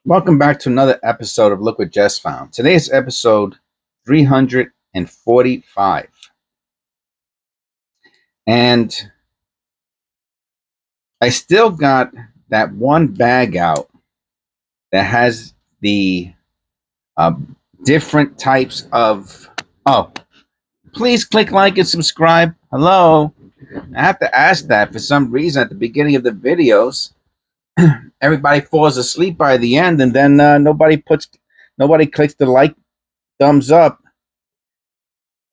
Welcome back to another episode of Look What Jess Found. Today is episode 345. And I still got that one bag out that has the uh, different types of. Oh, please click like and subscribe. Hello. I have to ask that for some reason at the beginning of the videos. Everybody falls asleep by the end, and then nobody clicks the like, thumbs up,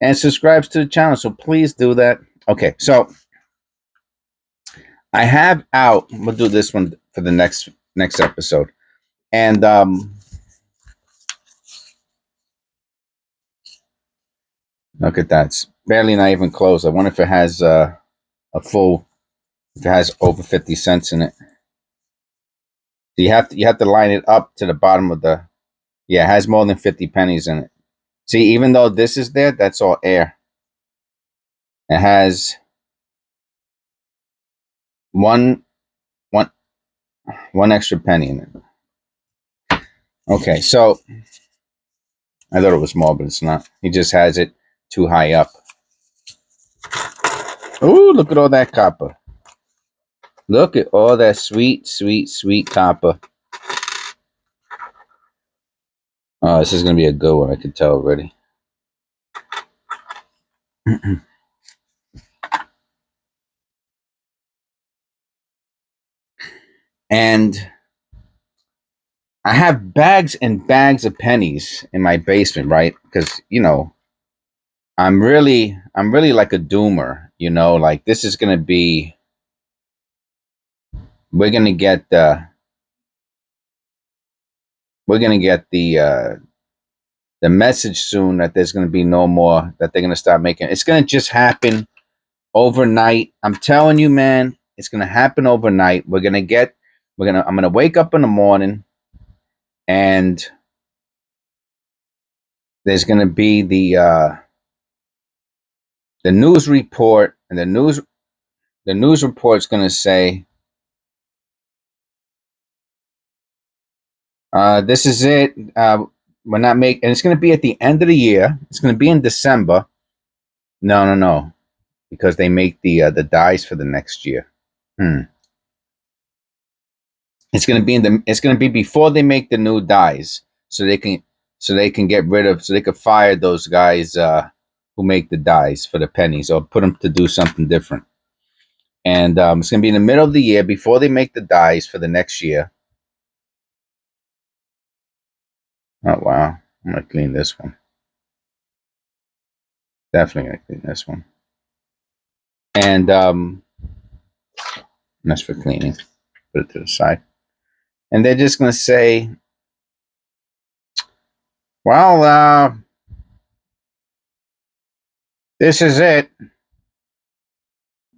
and subscribes to the channel. So please do that. Okay, so I have out. We'll do this one for the next episode, and look at that. It's barely not even closed. I wonder if it has a full. If it has over 50 cents in it. So you have to line it up to the bottom of the. Yeah, it has more than 50 pennies in it. See, even though this is there, that's all air. It has one extra penny in it. Okay, so I thought it was small, but it's not. He just has it too high up. Ooh, look at all that copper. Look at all that sweet, sweet, sweet copper. Oh, this is going to be a good one. I can tell already. And I have bags and bags of pennies in my basement, right? Because, I'm really like a doomer, like this is going to be, we're going to get the message soon that there's going to be no more, that they're going to start making. It's going to just happen overnight. I'm telling you, man, it's going to happen overnight. I'm going to wake up in the morning and there's going to be the news report, and the news report's going to say, this is it. We're not making, and it's going to be at the end of the year. It's going to be in December. No, because they make the dyes for the next year. It's going to be it's going to be before they make the new dyes, so they can get rid of, so they could fire those guys who make the dyes for the pennies, or put them to do something different. And it's going to be in the middle of the year before they make the dyes for the next year. Oh wow, I'm going to clean this one. Definitely going to clean this one. And that's for cleaning. Put it to the side. And they're just going to say, well, this is it.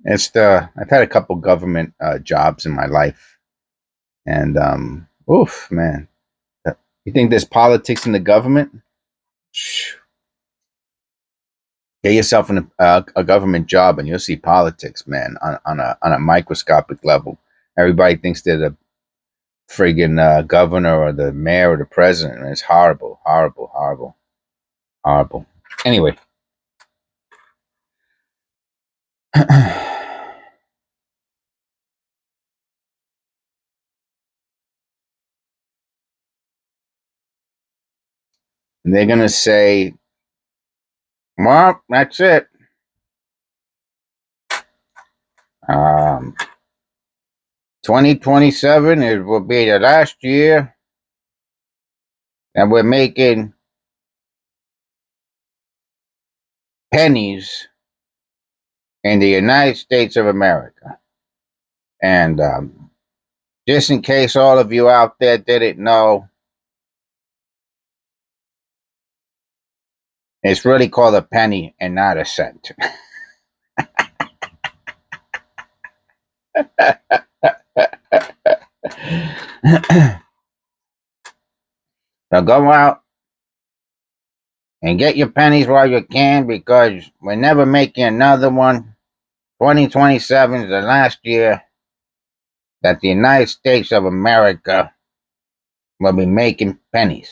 I've had a couple government jobs in my life, and oof, man, you think there's politics in the government? Get yourself in a government job, and you'll see politics, man, on a microscopic level. Everybody thinks they're the friggin' governor or the mayor or the president, and it's horrible, horrible, horrible, horrible. Anyway. And they're gonna say, well, that's it. 2027 will be the last year that we're making pennies in the United States of America. And just in case all of you out there didn't know, it's really called a penny and not a cent. So go out and get your pennies while you can, because we're never making another one. 2027 is the last year that the United States of America will be making pennies.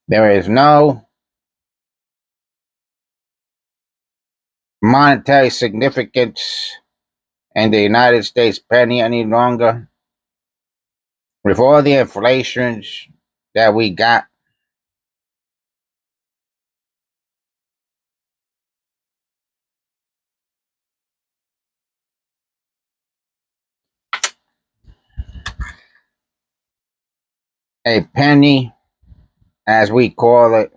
There is no monetary significance in the United States penny any longer. With all the inflations that we got, a penny, as we call it,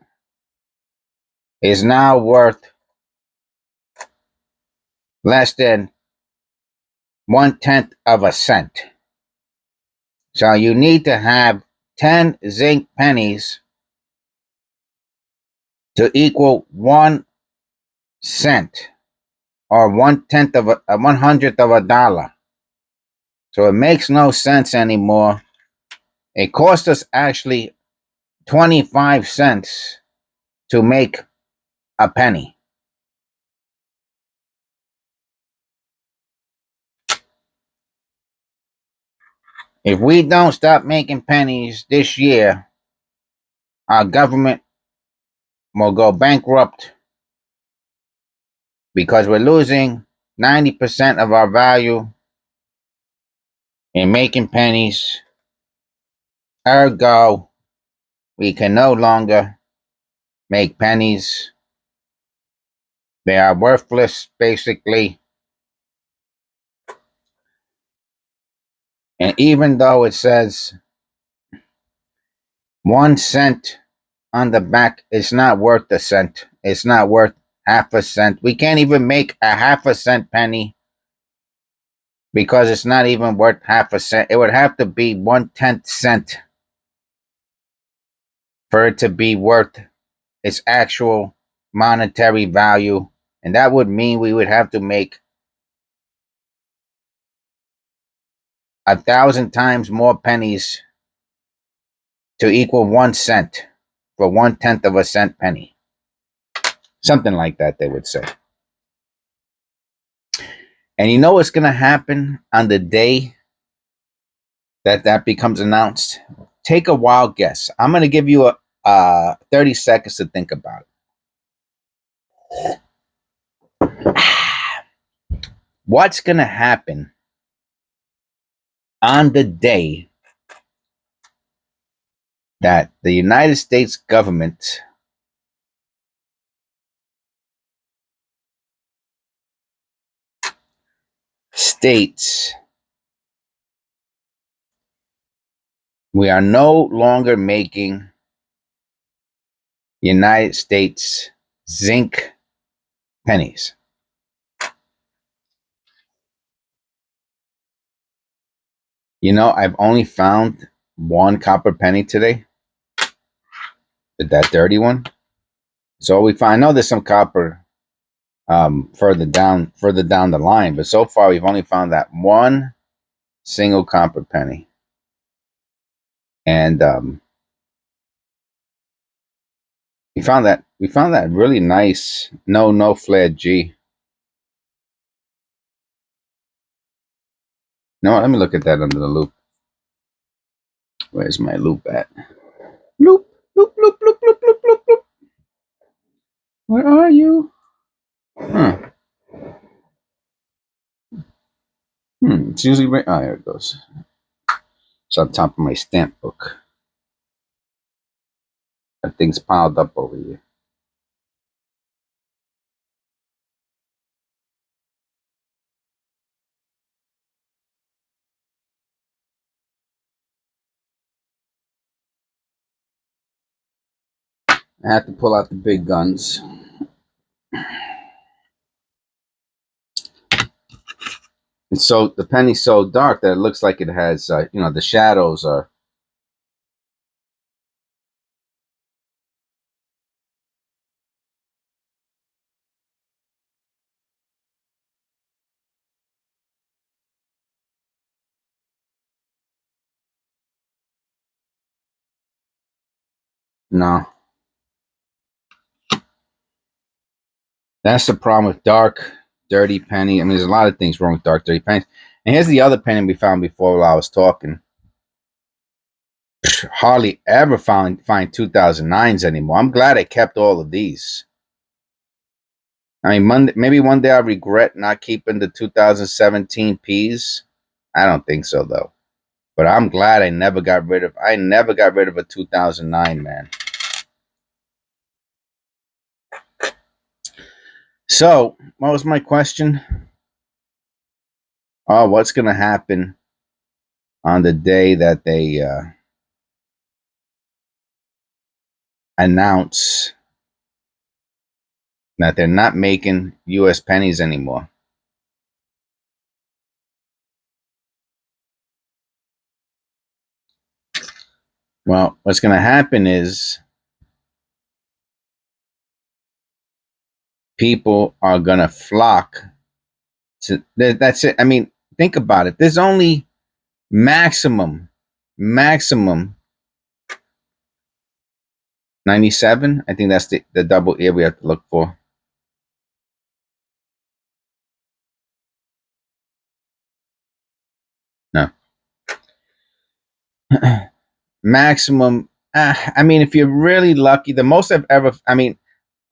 is now worth less than 1/10 of a cent. So you need to have 10 zinc pennies to equal 1 cent, or 1/10 of a 1/100th of a dollar. So it makes no sense anymore. It cost us actually 25 cents to make a penny. If we don't stop making pennies this year, our government will go bankrupt because we're losing 90% of our value in making pennies. Ergo, we can no longer make pennies. They are worthless, basically. And even though it says 1 cent on the back, it's not worth a cent. It's not worth half a cent. We can't even make a half a cent penny because it's not even worth half a cent. It would have to be 1/10 cent for it to be worth its actual monetary value. And that would mean we would have to make 1,000 times more pennies to equal 1 cent for 1/10 of a cent penny. Something like that, they would say. And you know what's going to happen on the day that that becomes announced? Take a wild guess. I'm going to give you 30 seconds to think about it. What's going to happen on the day that the United States government states we are no longer making United States zinc pennies? You know, I've only found one copper penny today. That dirty one. So we find, I know there's some copper further down the line, but so far we've only found that one single copper penny. And we found that really nice no flared G. No, let me look at that under the loop. Where's my loop at? Loop, loop, loop, loop, loop, loop, loop, loop. Where are you? It's usually right. Oh, here it goes. It's on top of my stamp book. That thing's piled up over here. I have to pull out the big guns. And so the penny's so dark that it looks like it has, the shadows are. No. That's the problem with dark dirty penny. I mean, there's a lot of things wrong with dark, dirty pennies. And here's the other penny we found before while I was talking. Hardly ever find 2009s anymore. I'm glad I kept all of these. I mean, maybe one day I'll regret not keeping the 2017 Ps. I don't think so though. But I'm glad I never got rid of a 2009, man. So, what was my question? Oh, what's going to happen on the day that they announce that they're not making U.S. pennies anymore? Well, what's going to happen is people are going to flock to. That's it. I mean, think about it. There's only maximum 97. I think that's the double ear we have to look for. No. Maximum. I mean, if you're really lucky, the most I've ever. I mean,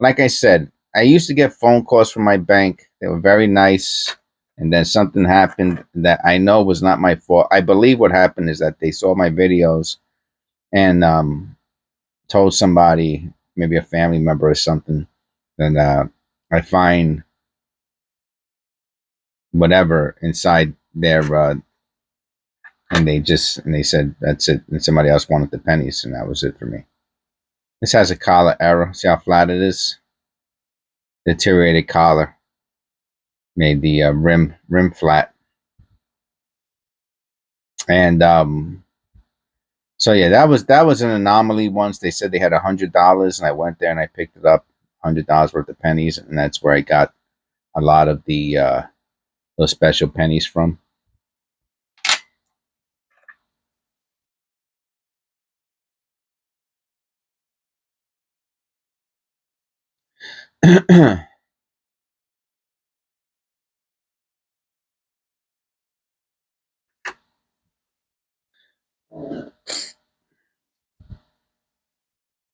like I said, I used to get phone calls from my bank. They were very nice. And then something happened that I know was not my fault. I believe what happened is that they saw my videos and told somebody, maybe a family member or something, and I find whatever inside their and they said that's it. And somebody else wanted the pennies, and that was it for me. This has a collar error. See how flat it is? Deteriorated collar made the rim flat. And so yeah, that was an anomaly. Once they said they had $100, and I went there and I picked it up, $100 worth of pennies, and that's where I got a lot of the those special pennies from. And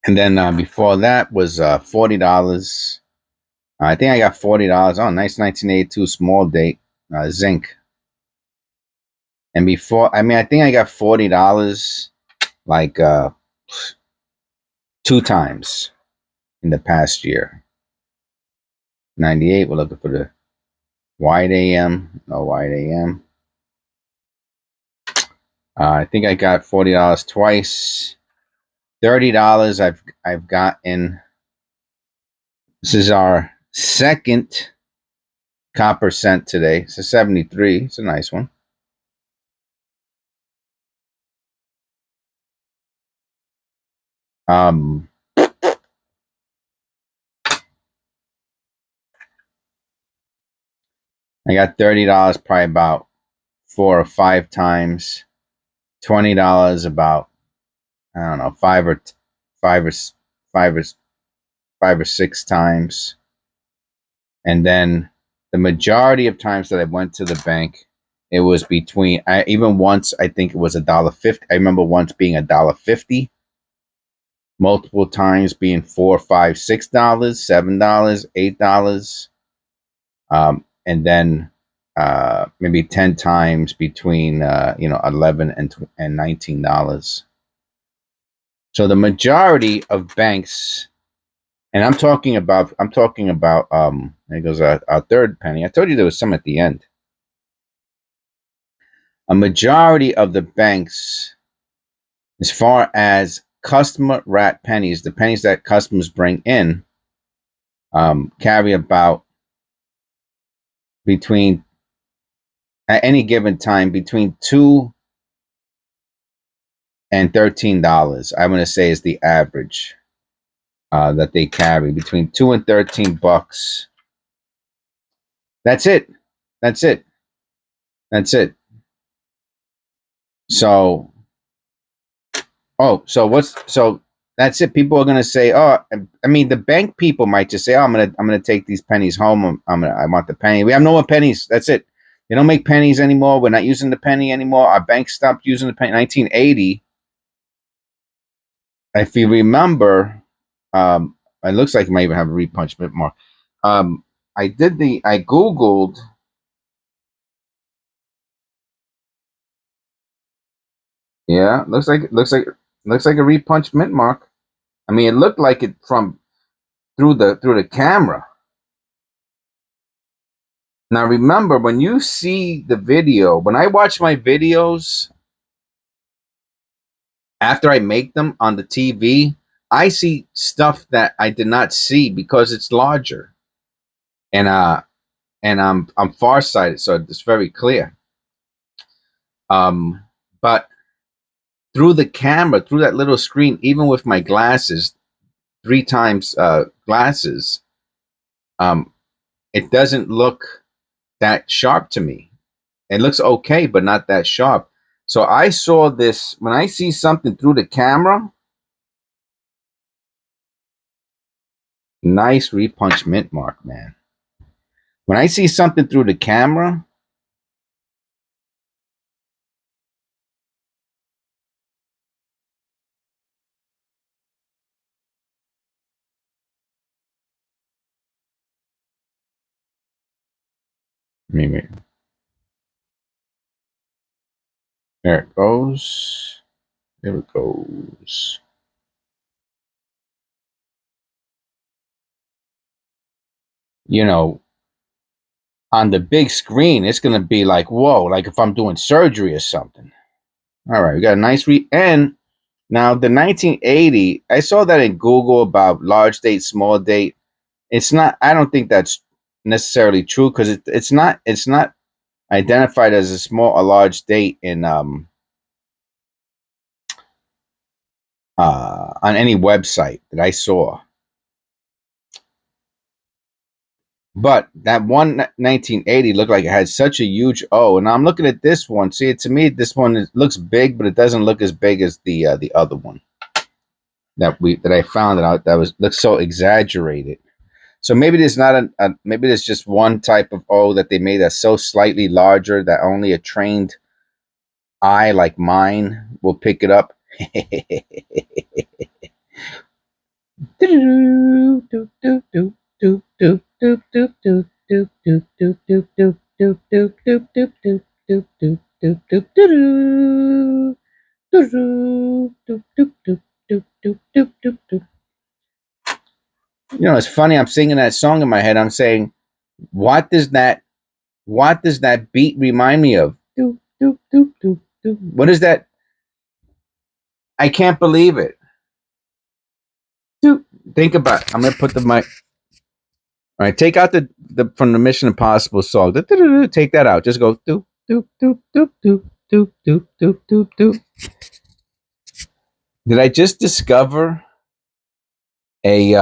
then before that was $40. I think I got $40. Oh, nice 1982 small date zinc. And before, I mean, I think I got $40 like 2 times in the past year. 98. We're looking for the wide AM. No wide AM. I think I got $40 twice. $30 I've gotten. This is our second copper cent today. It's a 73. It's a nice one. I got $30 probably about 4 or 5 times. $20 about, I don't know, 5 or 6 times. And then the majority of times that I went to the bank, it was between, even once I think it was $1.50. I remember once being $1.50. Multiple times being $4, $5, $6, $7, $8. And then maybe 10 times between $11 and $19. So the majority of banks, and I'm talking about there goes our third penny. I told you there was some at the end. A majority of the banks, as far as customer rat pennies, the pennies that customers bring in, carry about between, at any given time, between $2 and $13. I'm going to say is the average that they carry, between $2 and $13. That's it. That's it. That's it. So, so That's it. People are gonna say, "Oh, I mean, the bank people might just say, oh, I'm gonna take these pennies home. I want the penny. We have no more pennies. That's it. They don't make pennies anymore. We're not using the penny anymore. Our bank stopped using the penny. 1980. If you remember, it looks like it might even have a repunch bit more. I Googled. Yeah, looks like a repunch mint mark. I mean, it looked like it from through the camera. Now remember, when you see the video, when I watch my videos after I make them on the TV, I see stuff that I did not see because it's larger, and I'm farsighted, so it's very clear. But through the camera, through that little screen, even with my glasses, 3 times glasses, um, it doesn't look that sharp to me. It looks okay, but not that sharp. So I saw this when I see something through the camera. Nice repunch mint mark, man. When I see something through the camera, maybe there it goes. There it goes. You know, on the big screen, it's gonna be like, whoa, like if I'm doing surgery or something. All right, we got a nice and now the 1980. I saw that in Google about large date, small date. It's not. I don't think that's necessarily true because it's not identified as a small or large date in on any website that I saw. But that one 1980 looked like it had such a huge O, and I'm looking at this one. See, to me, this one looks big, but it doesn't look as big as the other one that I found out that was looks so exaggerated. So maybe there's not maybe there's just one type of O that they made that's so slightly larger that only a trained eye like mine will pick it up. It's funny. I'm singing that song in my head. I'm saying, what does that beat remind me of? What is that? I can't believe it. Think about it. I'm gonna put the mic. All right, take out the from the Mission Impossible song. Take that out. Just go doop doop doop doop doop doop doop doop doop doop. Did I just discover a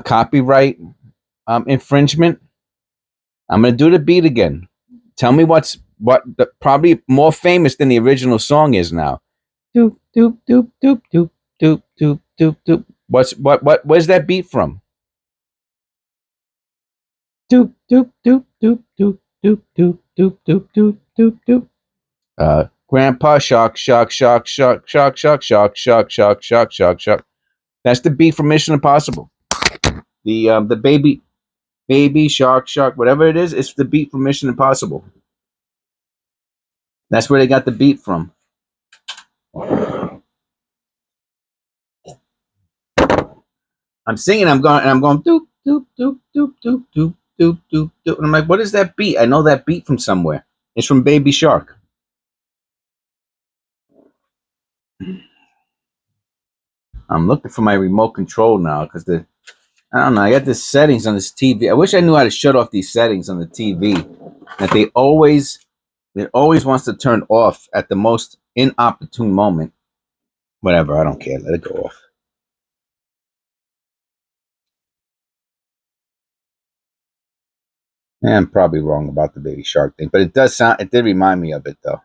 copyright infringement? I'm gonna do the beat again. Tell me what the probably more famous than the original song is now. Doop doop doop doop doop doop doop doop doop. Where's that beat from? Doop doop doop doop doop doop doop doop doop doop doop doop. Grandpa shock shock shock shock shock shock shock shock shock shock shock shock. That's the beat from Mission Impossible. The baby shark shark whatever it is. It's the beat from Mission Impossible. That's where they got the beat from. I'm singing. I'm going doop doop doop doop doop doop doop doop doop. And I'm like, what is that beat? I know that beat from somewhere. It's from Baby Shark. I'm looking for my remote control now because I don't know. I got the settings on this TV. I wish I knew how to shut off these settings on the TV. That it always wants to turn off at the most inopportune moment. Whatever, I don't care. Let it go off. I'm probably wrong about the Baby Shark thing, but it does sound. It did remind me of it though.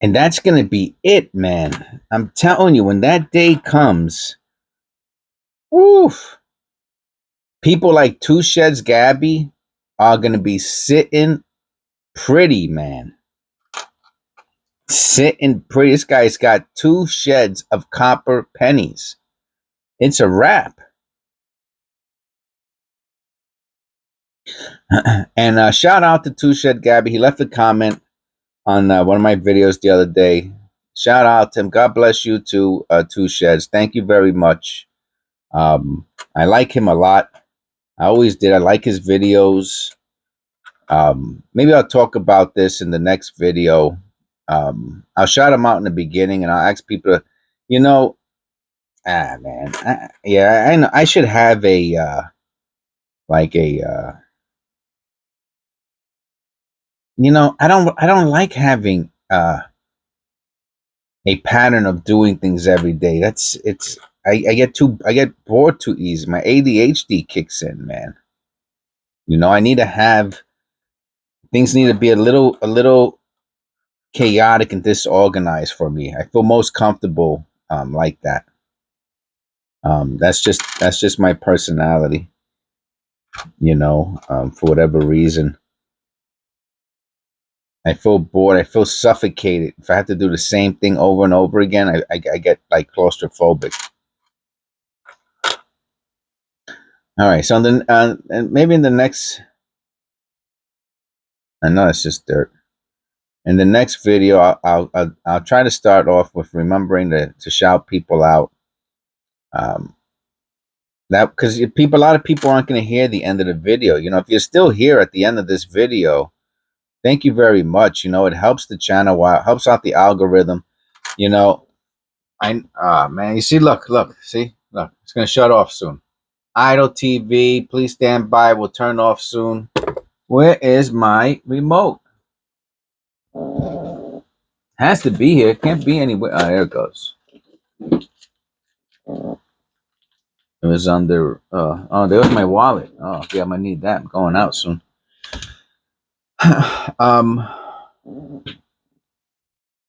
And that's going to be it, man. I'm telling you, when that day comes, woof, people like Two Sheds Gabby are going to be sitting pretty, man. Sitting pretty. This guy's got 2 sheds of copper pennies. It's a wrap. And shout out to Two Shed Gabby. He left a comment on one of my videos the other day. Shout out to him. God bless you too, Two Sheds. Thank you very much. I like him a lot. I always did. I like his videos. Maybe I'll talk about this in the next video. I'll shout him out in the beginning, and I'll ask people to, you know, man, yeah, I know I should have a like a, I don't like having a pattern of doing things every day. I get bored too easy. My ADHD kicks in, man. I need to have things need to be a little chaotic and disorganized for me. I feel most comfortable like that. That's just my personality. For whatever reason, I feel bored. I feel suffocated. If I have to do the same thing over and over again, I get like claustrophobic. All right, so then and maybe in the next, I know it's just dirt. In the next video, I'll try to start off with remembering to shout people out. That because a lot of people aren't going to hear the end of the video. If you're still here at the end of this video, thank you very much. It helps the channel out, helps out the algorithm. Man, you see, look, see, look, it's gonna shut off soon. Idle TV, please stand by. We'll turn off soon. Where is my remote? Has to be here. Can't be anywhere. Oh, there it goes. It was under. Oh, there was my wallet. Oh, yeah, I'm gonna need that. I'm going out soon.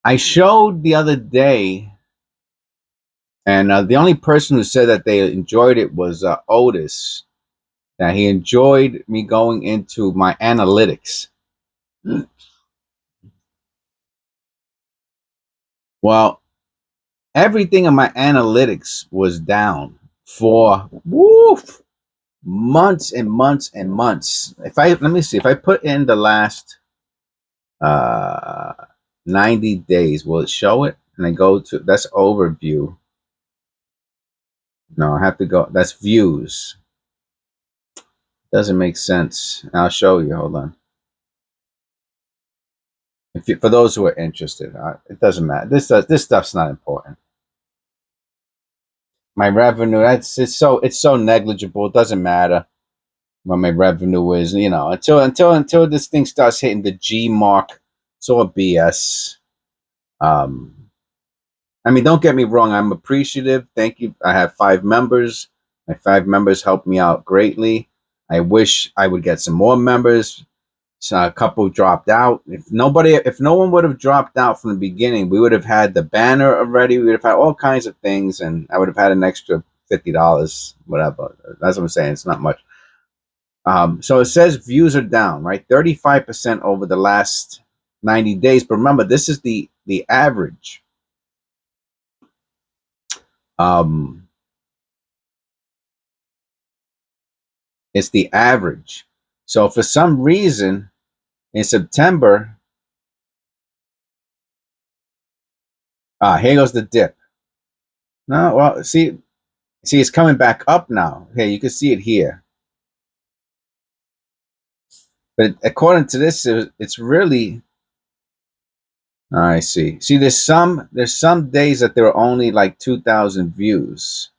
I showed the other day, and the only person who said that they enjoyed it was Otis. That he enjoyed me going into my analytics. Well, everything in my analytics was down for months and months and months. Let me see, if I put in the last uh 90 days, will it show it? And I go to, that's overview. No, I have to go, that's views. Doesn't make sense. I'll show you. Hold on. For those who are interested, it doesn't matter. This stuff's not important. My revenue, it's so negligible. It doesn't matter what my revenue is. Until this thing starts hitting the G mark, it's all BS. Don't get me wrong. I'm appreciative. Thank you. I have 5 members. My 5 members helped me out greatly. I wish I would get some more members. So a couple dropped out. If no one would have dropped out from the beginning, we would have had the banner already. We would have had all kinds of things, and I would have had an extra $50, whatever. That's what I'm saying. It's not much. So it says views are down, right? 35% over the last 90 days. But remember, this is the average. It's the average. So for some reason, in September, here goes the dip. No, well, see, it's coming back up now. Here, you can see it here. But according to this, it's really. I see. See, there's some days that there are only like 2,000 views.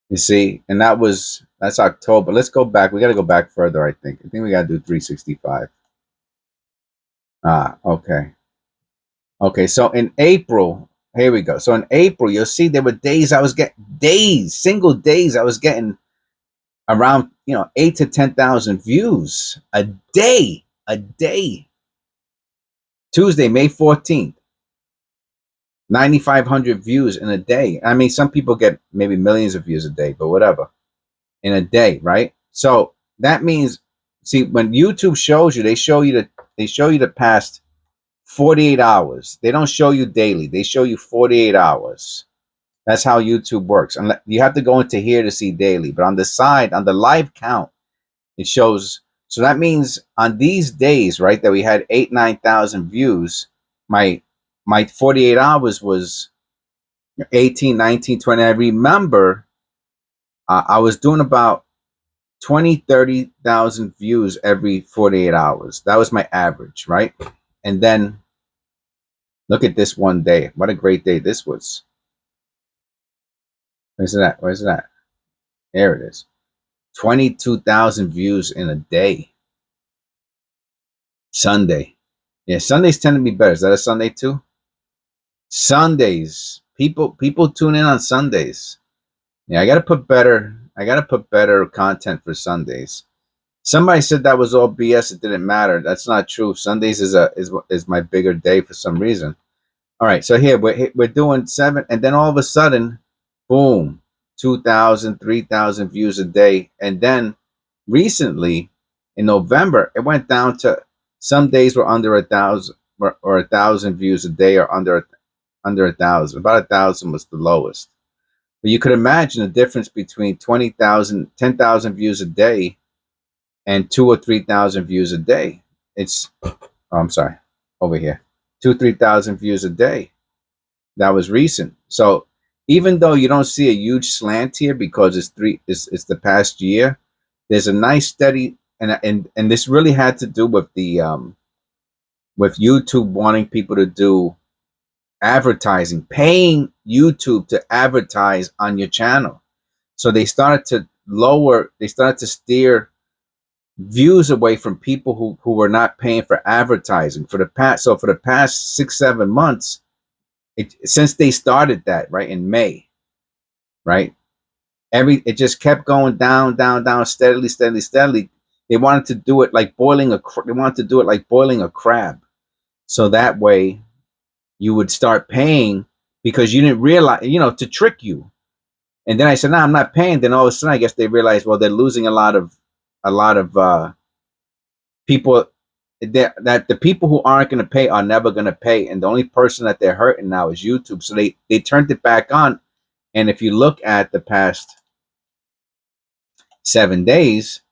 You see, and that's October. Let's go back. We got to go back further. I think we got to do 365. Okay. Okay, so in April, here we go. So in April, you'll see there were days I was getting single days I was getting around 8 to 10,000 views a day. Tuesday, May 14th. 9,500 views in a day. I mean, some people get maybe millions of views a day, but whatever, in a day, right? So that means, see, when YouTube shows you, they show you the past 48 hours. They don't show you daily. They show you 48 hours. That's how YouTube works. And you have to go into here to see daily, but on the side, on the live count, it shows. So that means on these days, right, that we had 9,000 views, my 48 hours was 18, 19, 20. I remember I was doing about 20, 30,000 views every 48 hours. That was my average, right? And then look at this one day. What a great day this was. Where's it at? Where's it at? There it is. 22,000 views in a day. Sunday. Yeah, Sundays tend to be better. Is that a Sunday too? Sundays. People tune in on Sundays. Yeah, I gotta put better content for Sundays. Somebody said that was all BS. It didn't matter. That's not true. Sundays is my bigger day for some reason. All right, so here we're doing 7, and then all of a sudden, boom, 2,000, 3,000 views a day, and then recently in November it went down to some days were under 1,000 or 1,000 views a day, or under 1,000. About 1,000 was the lowest. But you could imagine the difference between 20,000, 10,000 views a day and 2 or 3,000 views a day. It's, oh, I'm sorry, over here, 3,000 views a day. That was recent. So even though you don't see a huge slant here because it's the past year, there's a nice steady, and this really had to do with the with YouTube wanting people to do advertising, paying YouTube to advertise on your channel. So they started to steer views away from people who were not paying for advertising for the past 6-7 months, since they started that, right, in May, right, it just kept going down, down, down, steadily, steadily, steadily. They wanted to do it like boiling a crab, so that way you would start paying, because you didn't realize, to trick you. And then I said, no, I'm not paying. Then all of a sudden, I guess they realized, well, they're losing a lot of people, that the people who aren't going to pay are never going to pay, and the only person that they're hurting now is YouTube. So they turned it back on, and if you look at the past 7 days,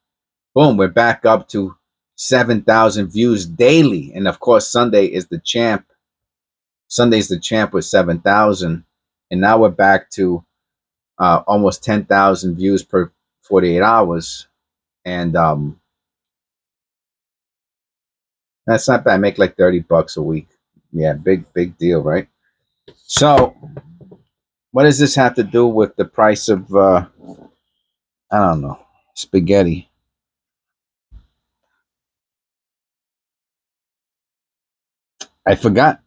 boom, we're back up to 7,000 views daily, and of course Sunday is the champ. Sunday's the champ with 7,000, and now we're back to almost 10,000 views per 48 hours, and that's not bad. I make like $30 a week. Yeah, big deal, right? So, what does this have to do with the price of I don't know, spaghetti? I forgot.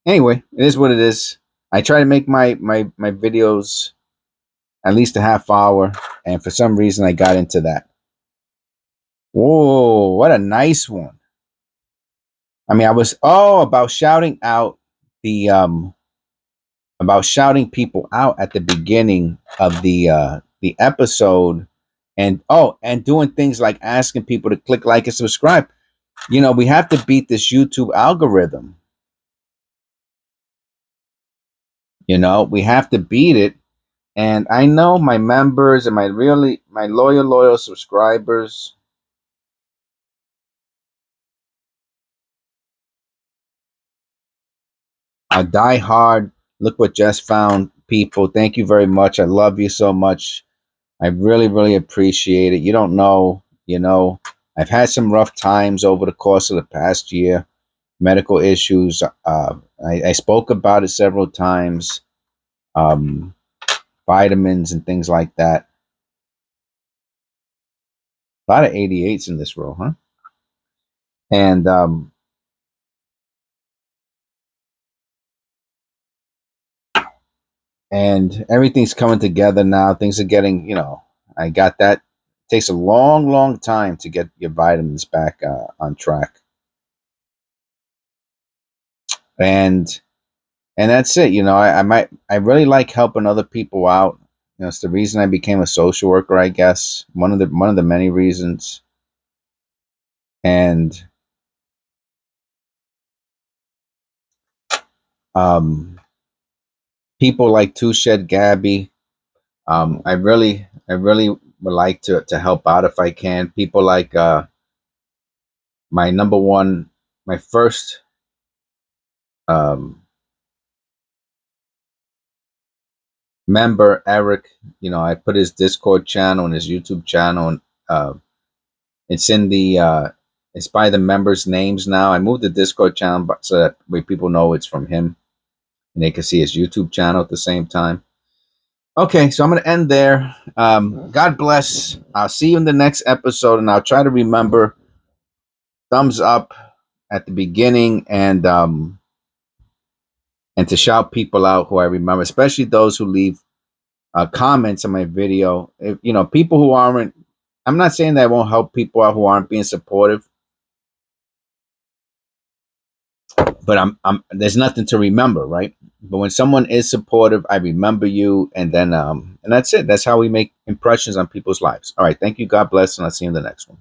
Anyway, it is what it is. I try to make my videos at least a half hour, and for some reason I got into that. Whoa, what a nice one! I mean, I was about shouting out the about shouting people out at the beginning of the episode, and doing things like asking people to click like and subscribe. We have to beat this YouTube algorithm. We have to beat it. And I know my members and my loyal subscribers are diehard Look What Just Found people. Thank you very much. I love you so much. I really, really appreciate it. You don't know, I've had some rough times over the course of the past year, medical issues. I spoke about it several times. Um, Vitamins and things like that. A lot of 88s in this row, huh? And everything's coming together now. Things are getting, I got that. It takes a long, long time to get your vitamins back on track. And And that's it. I really like helping other people out. It's the reason I became a social worker, I guess. One of the many reasons. And um, people like Two Shed Gabby. I really would like to help out if I can. People like my number one, my first um, member, Eric. I put his Discord channel and his YouTube channel, and uh, it's in the it's by the members' names now. I moved the Discord channel so that way people know it's from him and they can see his YouTube channel at the same time. Okay, so I'm going to end there. God bless. I'll see you in the next episode, and I'll try to remember thumbs up at the beginning and to shout people out who I remember, especially those who leave comments on my video. If people who aren't, I'm not saying that I won't help people out who aren't being supportive, but there's nothing to remember, right? But when someone is supportive, I remember you, and then and that's it. That's how we make impressions on people's lives. All right, thank you. God bless, and I'll see you in the next one.